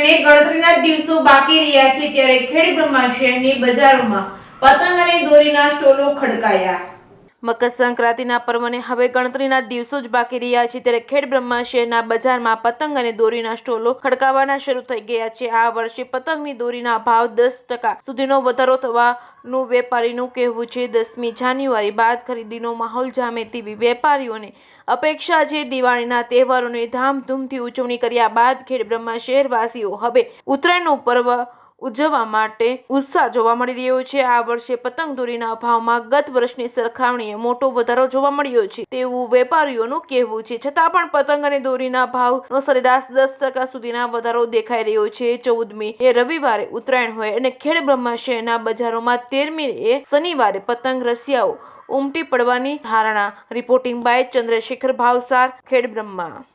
ઉત્તરાયણને ગણતરીના દિવસો બાકી રહ્યા છે ત્યારે ખેડબ્રહ્મા શહેરની બજારોમાં પતંગ અને દોરીના સ્ટોલો ખડકાયા। મકર સંક્રાંતિના પર્વને હવે ગણતરીના દિવસો જ બાકી રહ્યા છે ત્યારે ખેડબ્રહ્મા શહેરના બજારમાં પતંગ અને દોરીના સ્ટોલો ખડકાવાના શરૂ થઈ ગયા છે। આ વર્ષે પતંગની દોરીના ભાવ 10% સુધીનો વધારો થવાનું વેપારીનું કહેવું છે। 10મી જાન્યુઆરી બાદ ખરીદીનો માહોલ જામે તેવી વેપારીઓની અપેક્ષા છે। દિવાળીના તહેવારોની ધામધૂમથી ઉજવણી કર્યા બાદ ખેડબ્રહ્મા શહેરવાસીઓ હવે ઉત્તરાયણનું પર્વ ઉજવવા માટે ઉત્સાહ જોવા મળી રહ્યો છે। આ વર્ષે પતંગ દોરીના ભાવમાં ગત વર્ષની સરખામણીએ મોટો વધારો જોવા મળ્યો છે તેવું વેપારીઓનું કહેવું છે। છતાં પણ પતંગ અને દોરીના ભાવનો સરેરાશ 10% સુધીના વધારો દેખાઈ રહ્યો છે। 14મી રવિવારે ઉત્તરાયણ હોય અને ખેડબ્રહ્મા શહેરના બજારોમાં 13મી શનિવારે પતંગ રસિયાઓ ઉમટી પડવાની ધારણા। Reporting by Chandrashekhar Bhavsar, Khedbrahma.